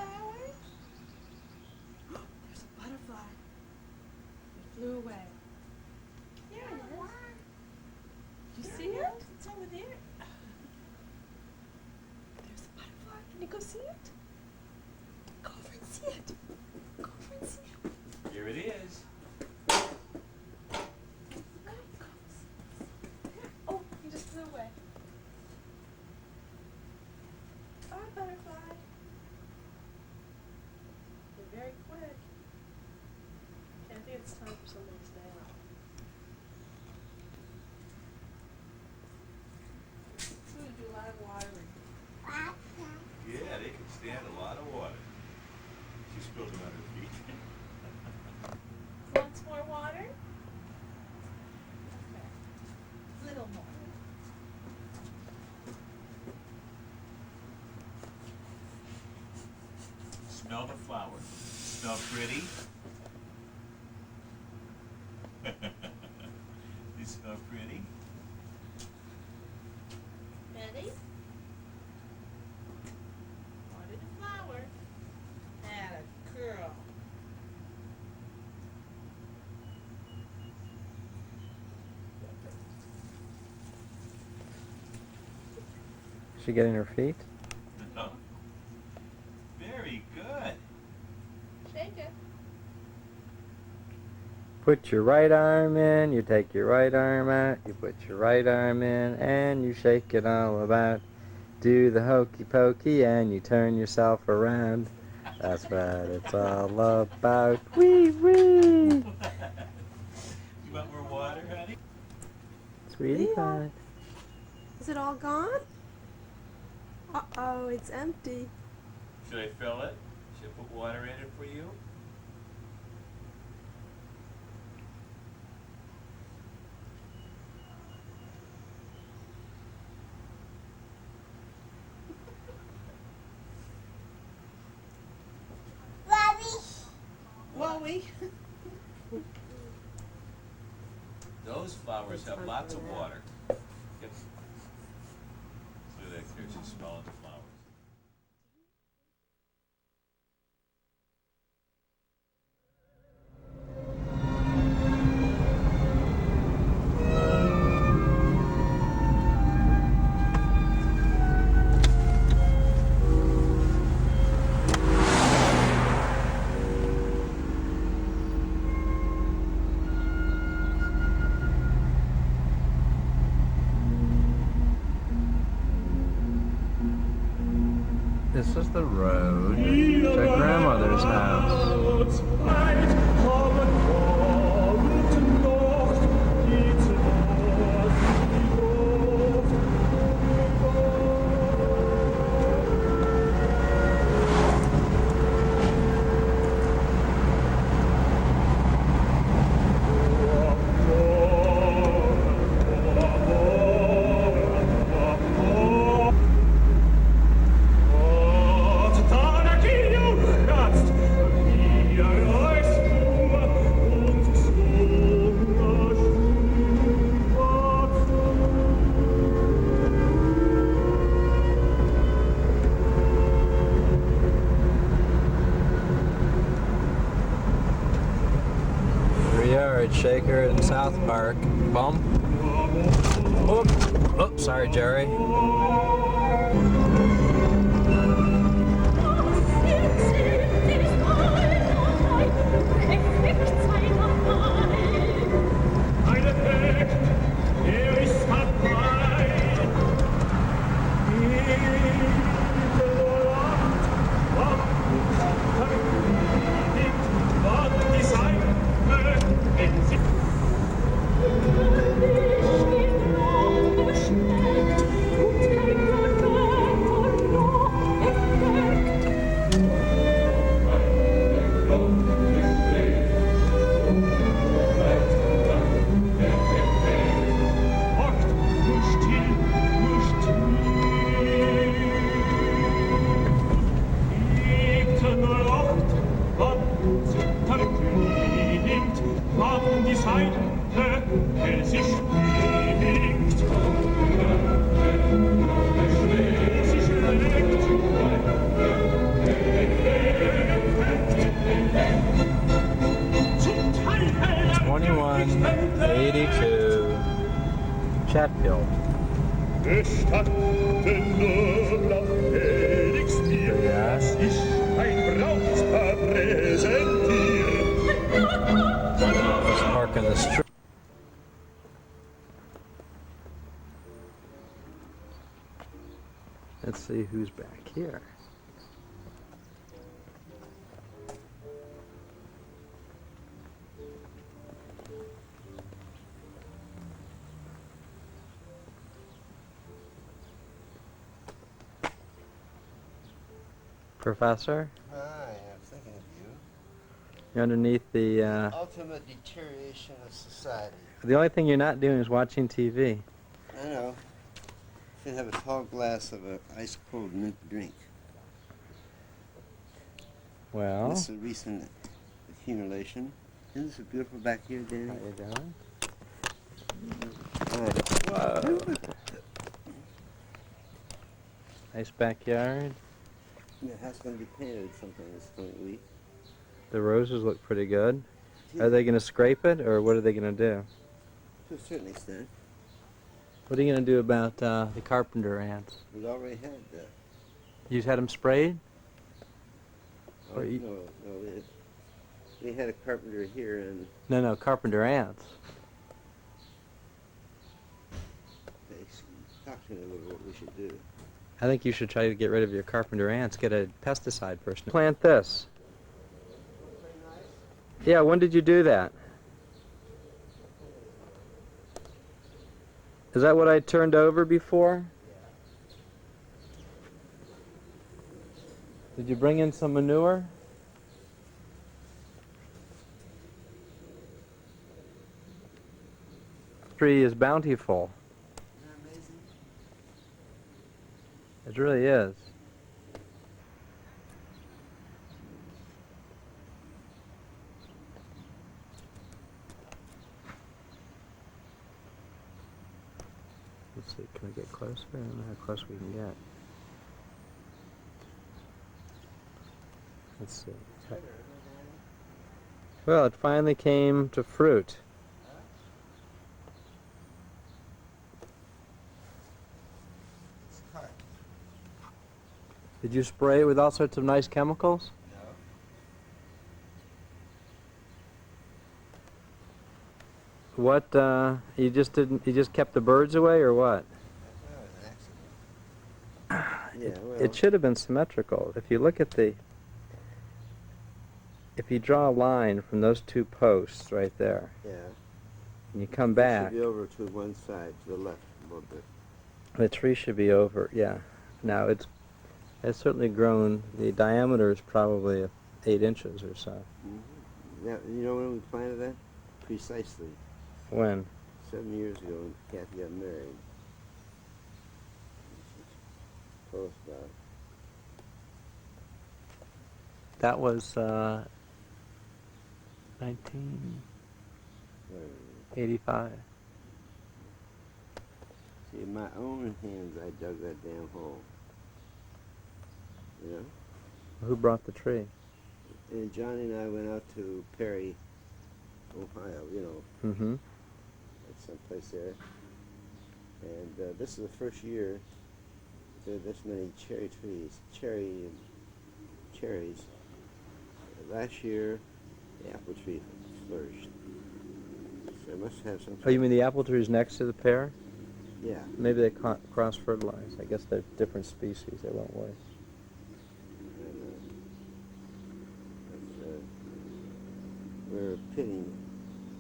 flowers? There's a butterfly. It flew away. Here it is. You see it? It's over there. There's a butterfly. Can you go see it? Go over and see it. Go over and see it. Here it is. Oh, he just flew away. Bye, butterfly. You're very quick. Okay, I think it's time for somebody to stay out. It's going to do a lot of watering. Yeah, they can stand a lot of water. She spilled it on her feet. Want some more water? Okay. Little more. Smell the flowers. Smell pretty? They smell pretty? Ready? Water the flower. Atta girl. Is she getting her feet? No. Very good. Shake it. Put your right arm in, you take your right arm out, you put your right arm in, and you shake it all about. Do the hokey pokey and you turn yourself around. That's what it's all about. Wee wee! You want more water, honey? Sweetie Leo. pie. Is it all gone? Uh-oh, it's empty. Should I fill it? Should I put water in it for you? Whoa-wee. Those flowers have lots of water. Get, so that here she's smelling the flowers. This is the road to grandmother's house. Shaker in South Park. Bump. Oh, sorry, Jerry. Thank you. Chatfield. Gestatten nobler Felix mir, Ja. dass ich ein Brautpaar präsentier. Let's park in the street. Let's see who's back here. Professor, Hi, I'm thinking of you. you're underneath the. Ultimate deterioration of society. The only thing you're not doing is watching TV. I know. Should have a tall glass of an ice cold mint drink. Well, This is a recent accumulation. Isn't this beautiful back here, Danny? how you doing? Hi. Whoa. Nice backyard. The house going to be painted sometime this coming week. The roses look pretty good. Are they going to scrape it, or what are they going to do? To a certain extent. What are you going to do about the carpenter ants? We already had that. You just had them sprayed? Oh, Or you- no, we had a carpenter here, and No, carpenter ants. they talked to me a little bit what we should do. I think you should try to get rid of your carpenter ants. Get a pesticide person. Plant this. Yeah, when did you do that? Is that what I turned over before? Did you bring in some manure? The tree is bountiful. Isn't that amazing? It really is. Let's see, can we get closer? I don't know how close we can get. Let's see. Well, it finally came to fruit. It's hard. Did you spray it with all sorts of nice chemicals? No. What, you just didn't, you just kept the birds away or what? That was an accident. Yeah, well. It should have been symmetrical. If you look at the, if you draw a line from those two posts right there, Yeah. and you come It back, should be over to one side, to the left a little bit. the tree should be over, yeah. Now it's certainly grown, the diameter is probably 8 inches or so. Mm-hmm. Now, you know when we planted that? Precisely. When? 7 years ago when Kathy got married. She told us about it. That was 1985. See, in my own hands, I dug that damn hole. You know? Who brought the tree? And Johnny and I went out to Perry, Ohio, you know, Mm-hmm. at some place there. And this is the first year there are this many cherry trees, cherries. Last year, the apple tree flourished. So it must have some. Oh, you mean the apple tree is next to the pear? Yeah. Maybe they cross-fertilize. I guess they're different species. They won't work. And, we're pitting.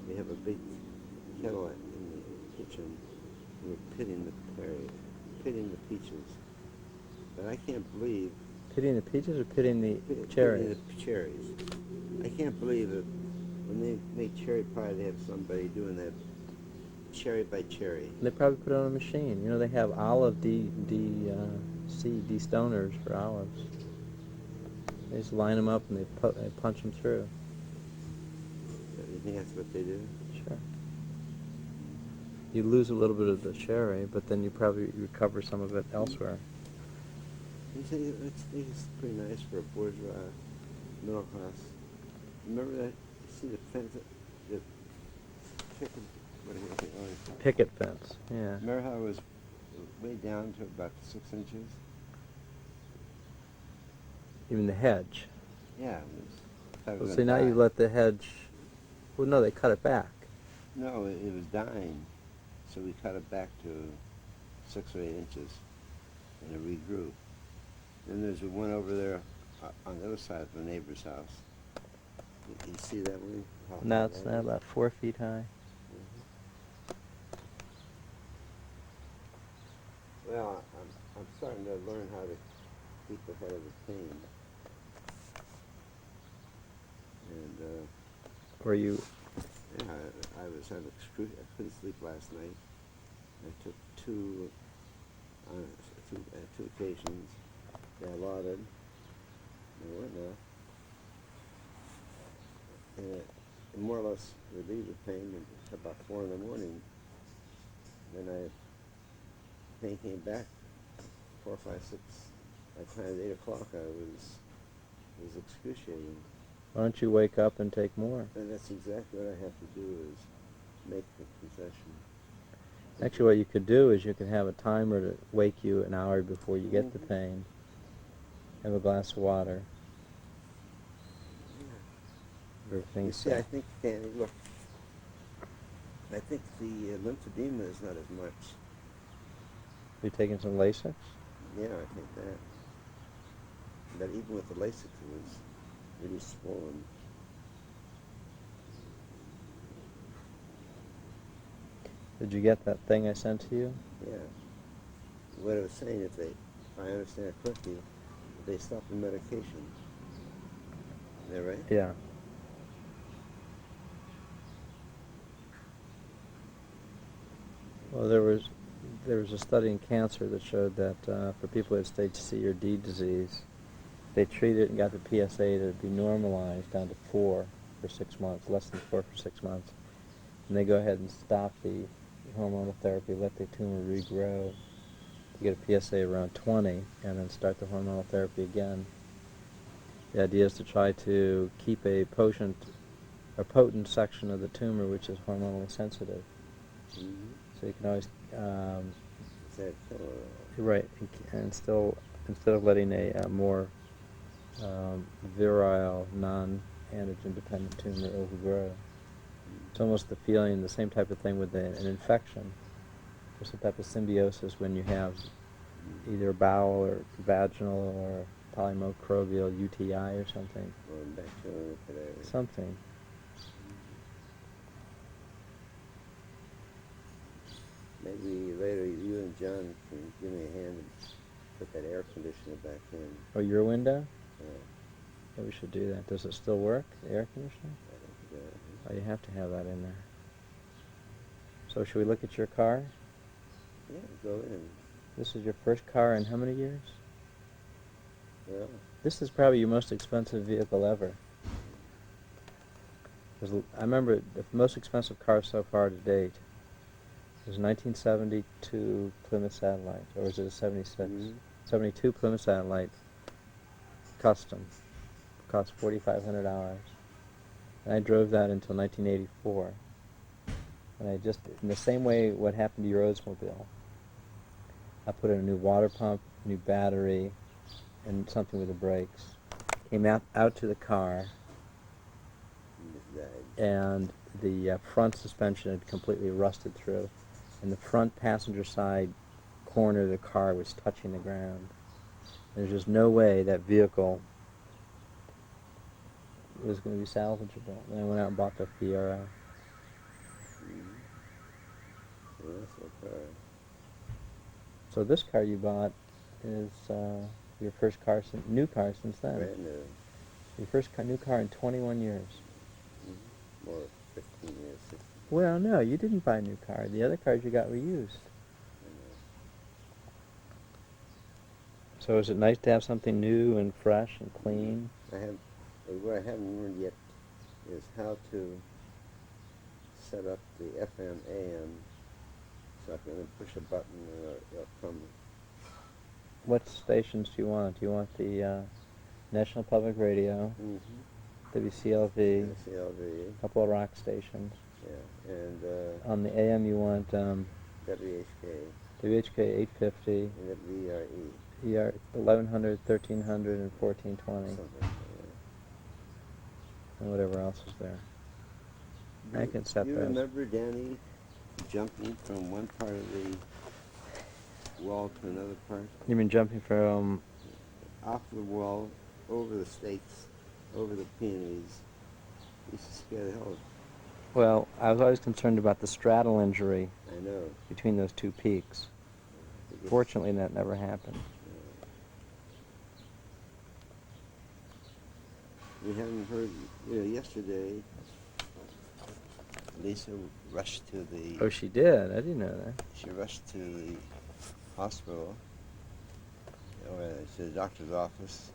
We have a big kettle in the kitchen. We're pitting the peaches. But I can't believe. Pitting the peaches or pitting the Pitting cherries? the cherries. I can't believe that when they make cherry pie, they have somebody doing that cherry by cherry. They probably put it on a machine. You know, they have olive destoners for olives. They just line them up and they punch them through. You think that's what they do? Sure. You lose a little bit of the cherry, but then you probably recover some of it elsewhere. You think it's pretty nice for a bourgeois middle class. Remember that? You see the fence, the chicken what do you think? Oh, Picket fence. Yeah. remember how it was way down to about 6 inches? Even the hedge. Yeah, it was. I thought it was Well, gonna see, now you die. let the hedge. Well, no, they cut it back. No, it was dying, so we cut it back to 6 or 8 inches, and it regrew. Then there's one over there on the other side of the neighbor's house. You see that one? How Now high it's that now is? about 4 feet high. Well, I'm starting to learn how to keep ahead of the cane. And Where you? yeah, I was having I couldn't sleep last night. I took two on two occasions. Dilaudid and whatnot, and it more or less relieved the pain until about 4 in the morning. Then pain came back 4, 5, 6. By the time 8 o'clock, it was excruciating. Why don't you wake up and take more? And that's exactly what I have to do is make the concession. Actually, what you could do is you could have a timer to wake you an hour before you get the pain. Have a glass of water. You Everything's see, I think, Danny, look, I think the lymphedema is not as much. You taking some Lasix? Yeah, I think that. But even with the Lasix, it was really swollen. Did you get that thing I sent to you? Yeah. What I was saying, if I understand it correctly, they stop the medication. Is that right? Yeah. Well, there was a study in cancer that showed that for people with stage C or D disease, they treated it and got the PSA to be normalized down to 4 for 6 months, less than 4 for 6 months. And they go ahead and stop the hormonal therapy, let the tumor regrow to get a PSA around 20, and then start the hormonal therapy again. The idea is to try to keep a potent section of the tumor which is hormonally sensitive. Mm-hmm. So you can always, Is that right, and still, instead of letting a more virile, non-antigen dependent tumor overgrow. It's almost the feeling, the same type of thing with an infection. There's some type of symbiosis when you have either bowel or vaginal or polymicrobial UTI or something. or bacterial infection? Something. Maybe later you and John can give me a hand and put that air conditioner back in. Oh, your window? Uh, Yeah, we should do that. Does it still work, the air conditioner? I think, Oh, you have to have that in there. So should we look at your car? yeah, go in. This is your first car in how many years? Well, This is probably your most expensive vehicle ever. I remember the most expensive car so far to date was a 1972 Plymouth Satellite, or was it a 76? Mhm. 72 Plymouth Satellite, custom. Cost $4,500. And I drove that until 1984. And I just, in the same way what happened to your Oldsmobile, I put in a new water pump, new battery, and something with the brakes. Came out to the car, and the front suspension had completely rusted through, and the front passenger side corner of the car was touching the ground. There's just no way that vehicle was going to be salvageable. And I went out and bought the Fiero. Well, that's okay. So this car you bought is your first car, new car since then. Brand new. Your first new car in 21 years. More 15 years, 16. Well, no, you didn't buy a new car. The other cars you got were used. So is it nice to have something new and fresh and clean? What I haven't learned yet is how to set up the FM AM so I can push a button and it'll come. What stations do you want? Do you want the National Public Radio, Mm-hmm. WCLV, CLV. a couple of rock stations? Yeah, and On the AM, you want WHK WHK 850, and WERE. ER 1100, 1300, and 1420, Something like that. and whatever else is there. I can set You those. remember Danny jumping from one part of the wall to another part? You mean jumping from? Off the wall, over the stakes, over the peonies. Used to scare the hell out of Well, I was always concerned about the straddle injury I know. between those two peaks. It gets- Fortunately, that never happened. We haven't heard, yesterday, Lisa rushed to the, Oh, she did. I didn't know that. she rushed to the hospital, or to the doctor's office,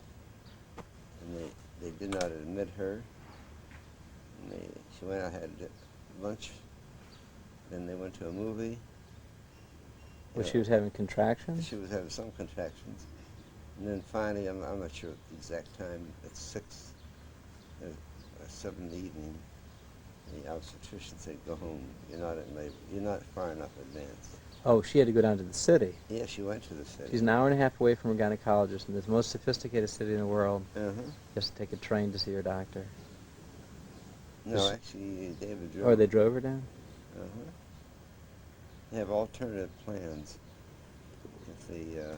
and they did not admit her. And she went out, had lunch, then they went to a movie. Well, she was having contractions. She was having some contractions. And then finally, I'm not sure the exact time, at 6 or 7 in the evening, the obstetrician said, go home, you're not in labor, you're not far enough advanced. Oh, she had to go down to the city. Yeah, she went to the city. She's an hour and a half away from her gynecologist in the most sophisticated city in the world. Uh-huh. Just to take a train to see her doctor. No, actually, David drove. Or they drove her down? Uh-huh. They have alternative plans. If the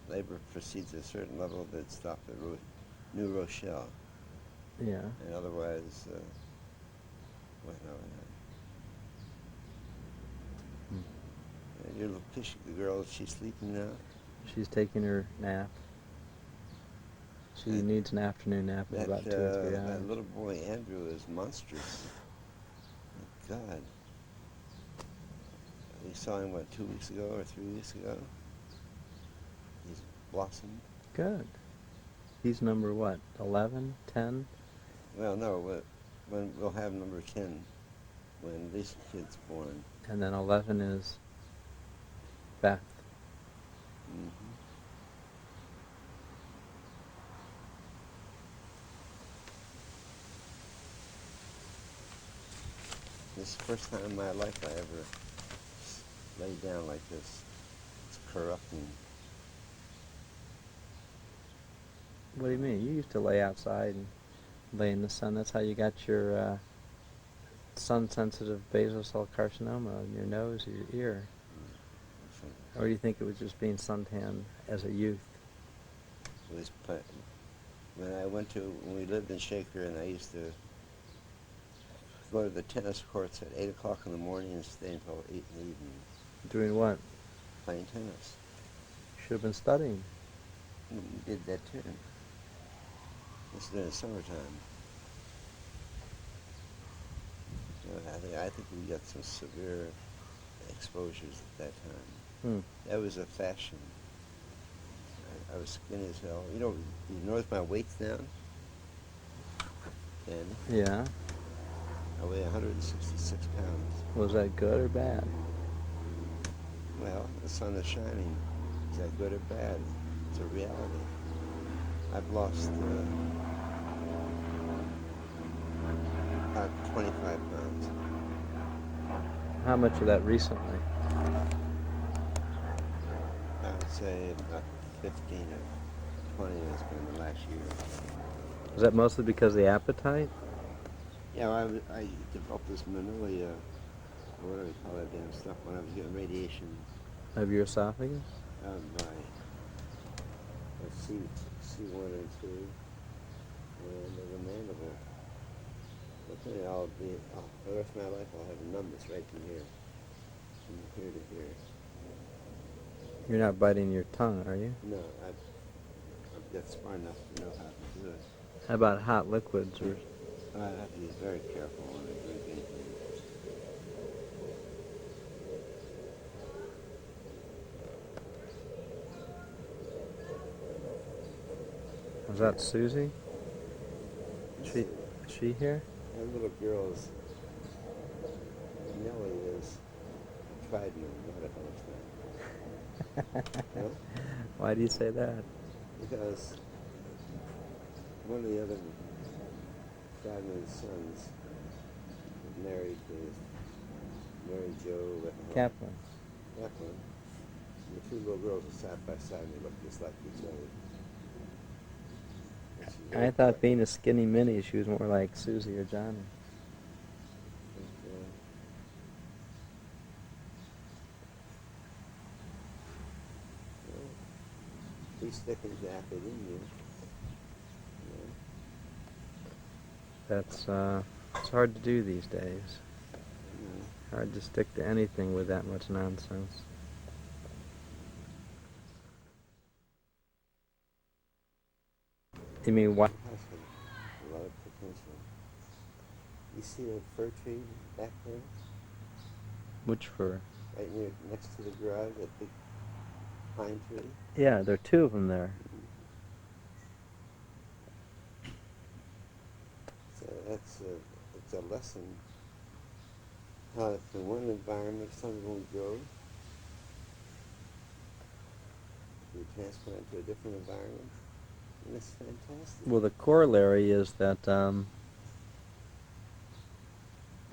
labor proceeds at a certain level, they'd stop at New Rochelle. Yeah. And otherwise, what now? Your little pish girl, is she sleeping now? She's taking her nap. She That- needs an afternoon nap of about 2 or 3 hours. That little boy, Andrew, is monstrous. My God. We saw him, 2 weeks ago or 3 weeks ago? He's blossomed. Good. He's number what? 11? 10? Well, no, when we'll have number 10 when Lisa kid's born. And then 11 is Beth. Mm-hmm. This is the first time in my life I ever lay down like this. It's corrupting. What do you mean? You used to lay outside and lay in the sun. That's how you got your sun-sensitive basal cell carcinoma in your nose or your ear. Or do you think it was just being suntan as a youth? When we lived in Shaker, and I used to go to the tennis courts at 8 o'clock in the morning and stay until 8 in the evening Doing what? playing tennis. You should have been studying. We did that too. This is in the summertime. I think we got some severe exposures at that time. Hmm. That was a fashion. I was skinny as hell. You notice my weight's down? And Yeah. I weigh 166 pounds. Was that good or bad? Well, the sun is shining. Is that good or bad? It's a reality. I've lost about 25 pounds. How much of that recently? I would say about 15 or 20 has been the last year. Was that mostly because of the appetite? Yeah, well, I developed this Manila, what do we call that damn stuff, when I was getting radiation Of your esophagus? by C1 and 2, and the mandible. I'll for the rest of my life I'll have numbness right from here to here. You're not biting your tongue, are you? No, I've got smart enough to know how to do it. How about hot liquids? Or I have to be very careful when I drink anything. was that Susie? Is she here? That little girl's Nellie is a Trident, not a Holstein. No? Why do you say that? Because one of the other Trident's sons married to Mary Jo Kaplan. Kaplan. And the two little girls are side by side and they look just like each other. And she's very I thought quiet. being a skinny mini, she was more like Susie or Johnny. But, well, we stick in academia. That's it's hard to do these days. You know, Hard to stick to anything with that much nonsense. You mean what? it has a lot of potential. You see a fir tree back there, Which fir? right near next to the garage, that big pine tree? Yeah, there are two of them there. So it's a lesson how if in one environment something won't grow, you transplant to a different environment, and it's fantastic. Well, the corollary is that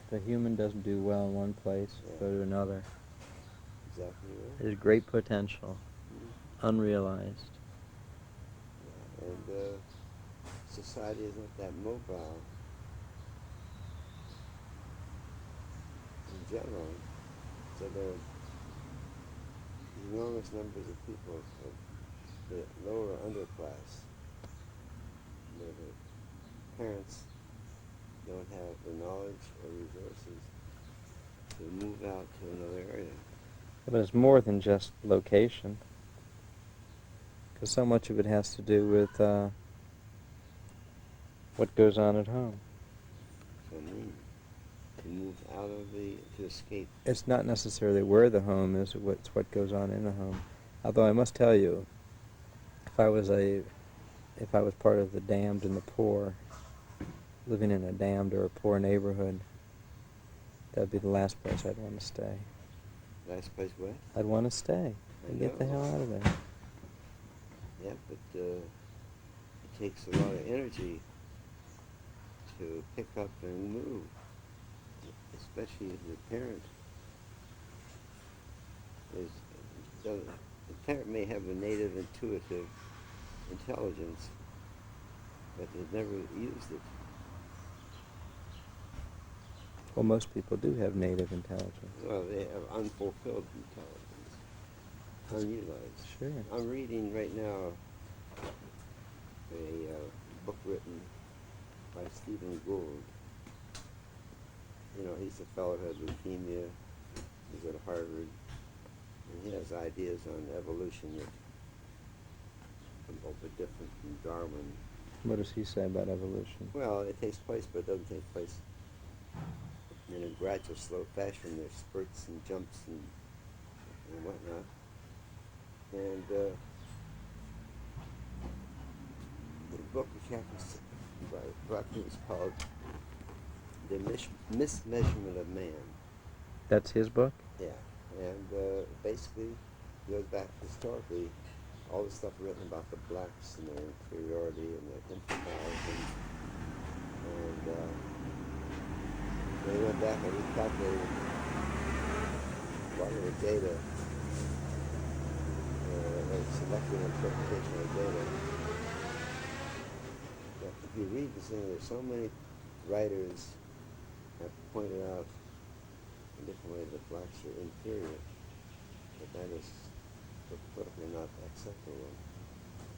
if a human doesn't do well in one place, Yeah. go to another. Exactly right. There's great potential, Mhm. unrealized. Yeah. And society isn't that mobile in general. So there are enormous numbers of people of the lower underclass where the parents don't have the knowledge or resources to move out to another area. But it's more than just location, because so much of it has to do with what goes on at home. So I mean, to move out of to escape. It's not necessarily where the home is, it's what goes on in the home. Although I must tell you, if I was part of the damned and the poor, living in a damned or a poor neighborhood, that'd be the last place I'd want to stay. Last place where? I'd want to stay. I Get the know. hell out of there. Yeah, but it takes a lot of energy to pick up and move, especially if the parent the parent may have a native intuitive intelligence, but they've never used it. Well, most people do have native intelligence. Well, they have unfulfilled intelligence, unutilized. Sure. I'm reading right now a book written by Stephen Gould. You know, he's a fellow who had leukemia. He's at Harvard. And he has ideas on evolution that are a little bit different from Darwin. What does he say about evolution? Well, it takes place, but it doesn't take place in a gradual, slow fashion. There's spurts and jumps and whatnot. And the book which happens brought to me is called The Mismeasurement of Man. That's his book? Yeah, and basically goes back historically, all the stuff written about the blacks and their inferiority and their inferiority, and they went back and recalculated a lot of the data, selective interpretation of data. But if you read this thing, there's so many writers have pointed out in different ways that blacks are inferior, but that is politically not acceptable.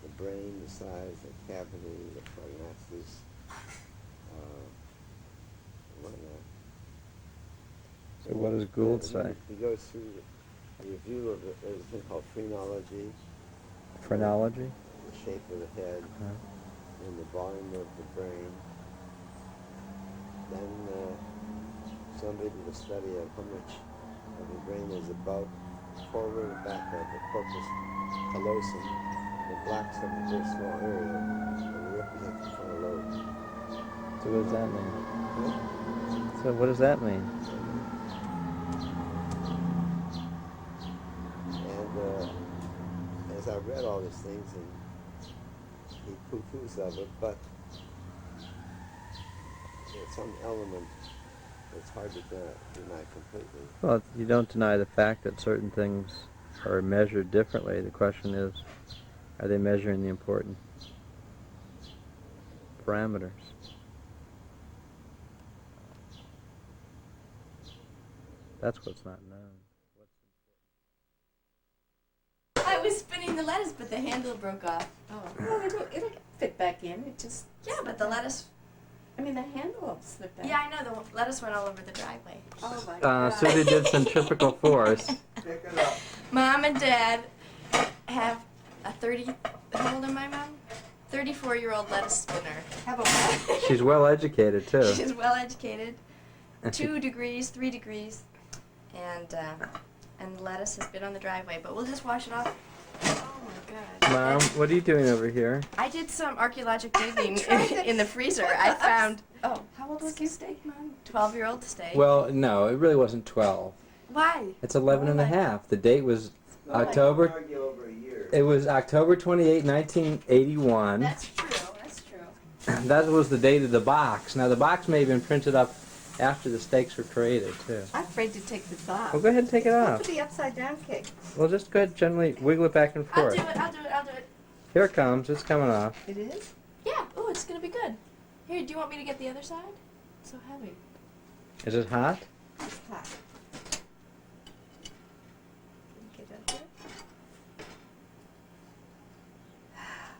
The brain, the size, the cavity, the prognosis, whatnot. So what does Gould say? He goes through a review of there's a thing called phrenology, Phrenology? the shape of the head, and the volume of the brain. Then somebody did a study of how much of the brain is above, forward, and back of the corpus callosum. The blacks have a very small area, and they represent the frontal lobe. So what does that mean? Huh? So what does that mean? And as I read all these things, and he poo-poos of it, but there's some element it's hard to deny completely. Well, you don't deny the fact that certain things are measured differently. The question is, are they measuring the important parameters? That's what's not known. I was spinning the lettuce, but the handle broke off. Oh. Well, it'll fit back in. It just. Yeah, but the lettuce. I mean, the handle will slip out. Yeah, I know. The lettuce went all over the driveway. Oh my God. Susie did centrifugal force. Pick it up. Mom and Dad have a 30. How old am I, Mom? 34-year-old lettuce spinner. Have a what? She's well educated too. She's well educated. 2 degrees, 3 degrees, and the lettuce has been on the driveway. But we'll just wash it off. Oh my God. Mom, what are you doing over here? I did some archaeological digging tried to in the freezer. I found. Oh, how old was your steak, Mom? 12-year-old steak. Well, no, it really wasn't 12. Why? It's 11 and a half. The date was October. Argue over a year. It was October 28, 1981. That's true. That's true. That was the date of the box. Now the box may have been printed up after the steaks were created too. I'm afraid to take this off. Well, go ahead and take it Look off. at the upside down cake. Well, just go ahead, gently wiggle it back and I'll forth. do it. I'll do it. I'll do it. Here it comes. It's coming off. It is? Yeah. Oh, it's gonna be good. Here, do you want me to get the other side? It's so heavy. Is it hot? It's hot. Get up there.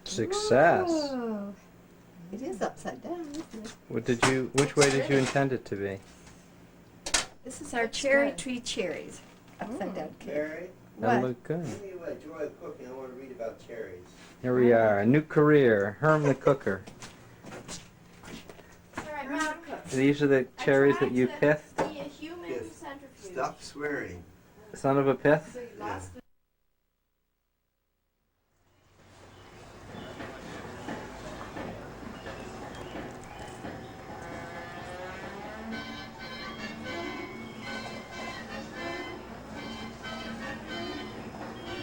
Success. Whoa. It is upside down, isn't it? What did you? Which way did you intend it to be? This is Looks our cherry good. tree cherries. Upside down cake. Mary, That'll What? look good. tell you what, joy of cooking. I want to read about cherries. Here we are. A new career. Herm the cooker. All right, Mom. These are the cherries that you pithed. Be a human Yes. centrifuge. Stop swearing. Son of a pith. Yeah.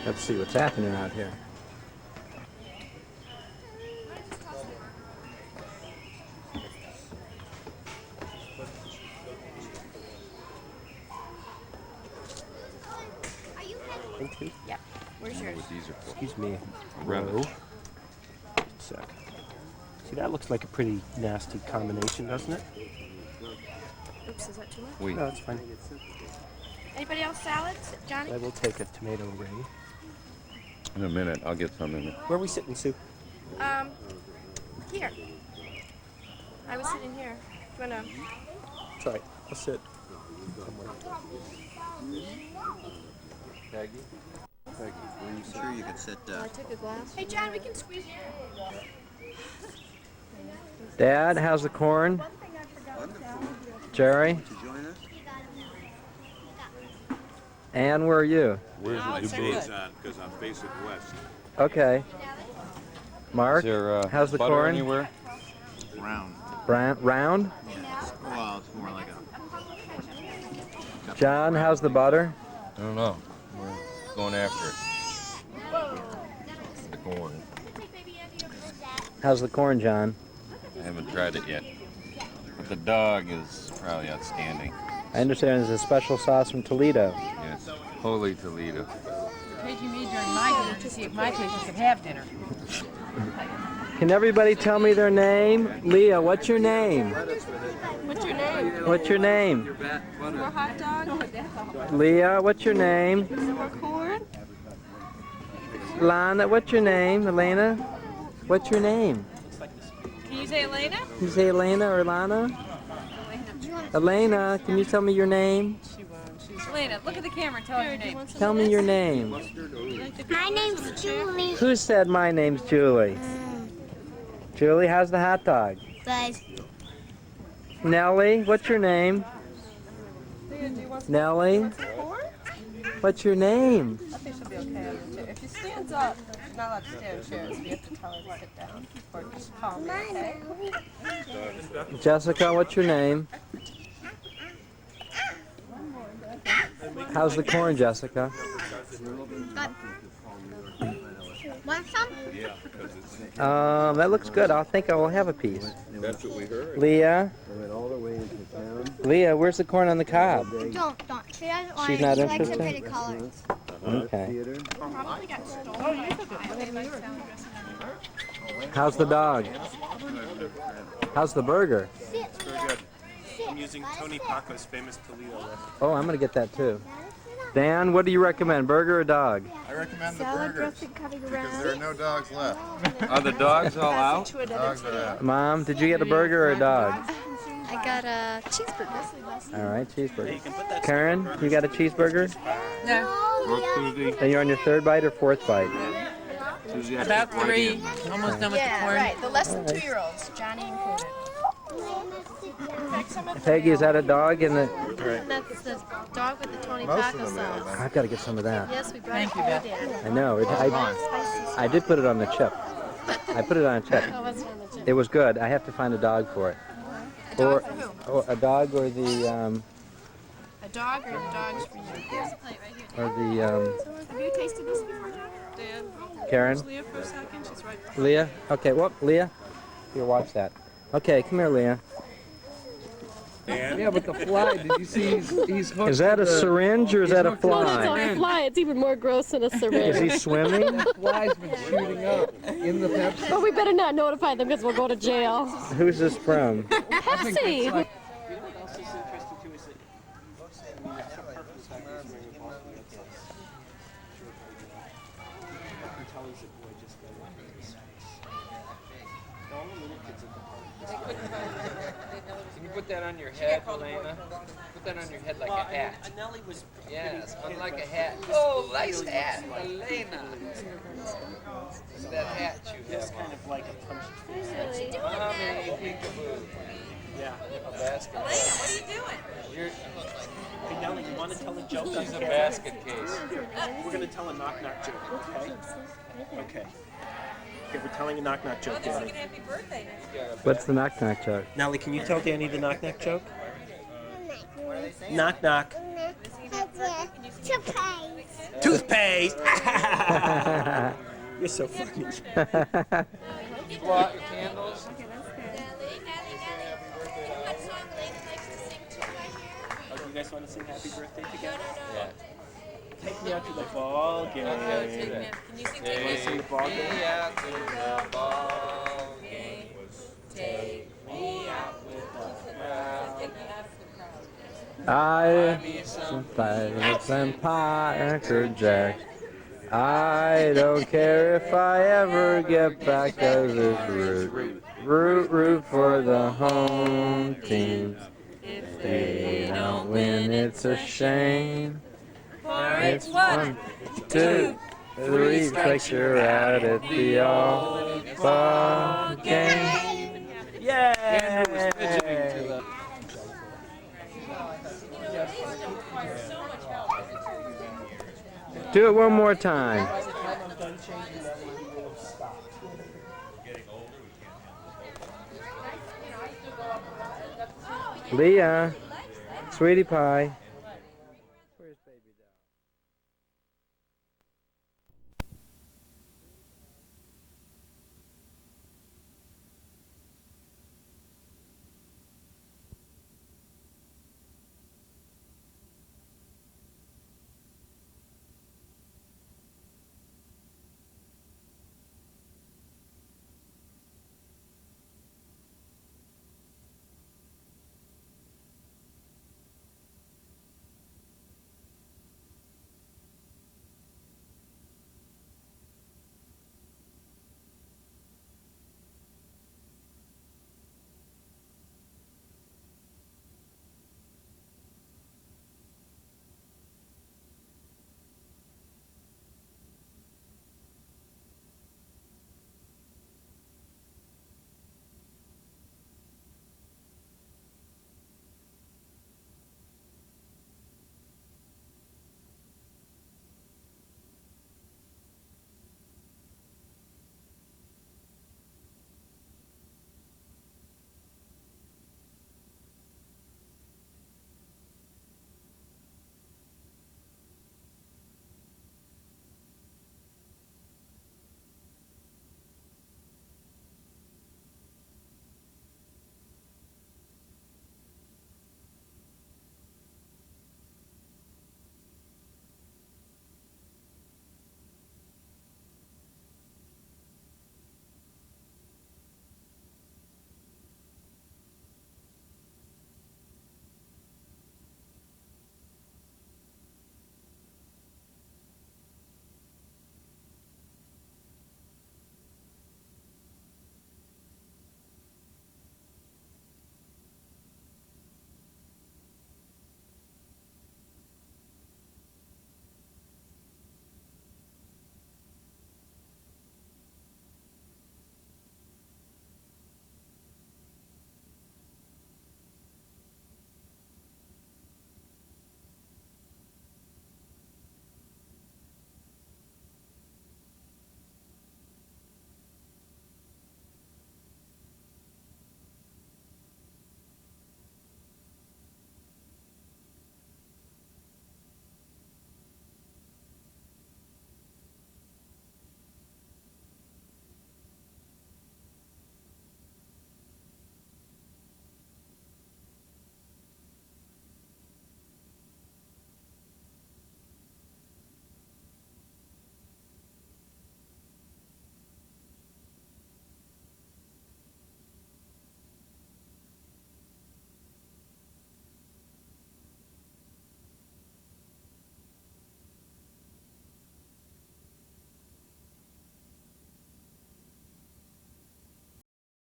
Let's see what's happening out here. Thank you. Where's yours? Excuse me. Rubbish. Sec. See, that looks like a pretty nasty combination, doesn't it? Oops, is that too much? Wait. No, it's fine. Anybody else salads? Johnny? I will take a tomato ring. In a minute, I'll get some in it. Where are we sitting, Sue? Here. I was sitting here. Do you wanna? It's all right. I'll sit somewhere. Peggy? Peggy, were you sure you could sit I took a glass. Hey, John, we can squeeze Dad, how's the corn? Jerry? To join us? Ann, where are you? Where's my shades on? Because I'm facing west. Okay. Mark, how's the butter corn? anywhere? Round. Round? Well, it's more like a... John, how's the butter? I don't know. We're going after it. The corn. How's the corn, John? I haven't tried it yet. But the dog is probably outstanding. I understand there's a special sauce from Toledo. Yes. Holy Toledo. Paging me during my dinner to see if my patients could have dinner. Can everybody tell me their name? Leah, what's your name? What's your name? What's your name? More hot dog? Leah, what's your name? More corn? Lana, what's your name? Elena? What's your name? Can you say Elena? Can you say Elena or Lana? Elena, can you tell me your name? She won't. She's Elena, look at the camera and tell her your name. Tell me your name. My name's Julie. Who said my name's Julie? Julie, how's the hot dog? Buzz. Nellie, what's your name? Nellie, what's your name? I think she'll be okay. If she stands up, she's not allowed to stay on chairs. We have to tell her to sit down or just calm me, okay? Jessica, what's your name? How's the corn, Jessica? Want some? Yeah, because it's. That looks good. I think I will have a piece. That's what we heard. Leah, I went all the way into town. Leah, where's the corn on the cob? Don't. She doesn't like She's it. not She likes the interested? pretty colors. Okay. Theater. Probably got stolen. How's the dog? How's the burger? Very good. I'm using Tony Paco's famous Toledo list. Oh, I'm gonna get that too. Dan, what do you recommend, burger or dog? I recommend the Salad burgers dressing coming because around. there are no dogs left. Are the dogs all out? To another Dogs are table. out. Mom, did you get a burger or a dog? I got a cheeseburger. All right, Hey, cheeseburger. you can put that Karen, you got a cheeseburger? No, And you're on your third bite or fourth bite? about 3. Almost done with the Yeah, corn. right. The less than 2-year-olds, Johnny included. Peggy, is that a dog in the... That's the dog with the Tony Most Paco of them sauce. I've got to get some of that. Yes, we brought Thank it you, for Beth. Dad. I know. I did put it on the chip. I put it on a chip. Oh, what's on the chip? It was good. I have to find a dog for it. A dog for who? Or a dog or the A dog or the dogs for you? Here's a plate right here. or Have you tasted this before, Dad? Dad? Karen? Where's Leah for a second? She's right. Leah. Okay. Well, Leah, here, watch that. Okay, come here, Leah. Yeah, but the fly, did you see he's hooked Is that to a the- syringe or is that a hooked to the fly? syringe. fly. It's even more gross than a syringe. Is he swimming? That fly's been shooting up in the Pepsi. But we better not notify them because we'll go to jail. Who's this from? Pepsi! Can you put that on your head, Elena? Put that on your head like a hat. Yes, unlike a hat. Oh, nice hat, Elena. It's that hat you have kind on. of like a punched face. Mommy, peekaboo. Yeah. A basket. Elena, what are you doing? Hey, Nellie, you want to tell a joke? She's a basket case. We're going to tell a knock-knock joke, okay? Okay. Okay, we're telling a knock-knock joke, Danny. Happy birthday. What's the knock-knock joke? Nellie, can you tell Danny the knock-knock joke? Knock-knock. Toothpaste! You're so funny. You blow out your candles? Oh, do you guys want to sing happy birthday together? Yeah. Take me out to the ball game. Okay. Can you sing Want to sing the ball game? Me out to the ball game. Take me out with the crowd. I need some fights and Parker Jack. I don't care if I ever get back, 'cause it's root for the home team. If they don't win, it's a shame. It's 1, 2, 3 strikes, you're out at the all-ball game. Yay! Do it one more time. Leah, sweetie pie.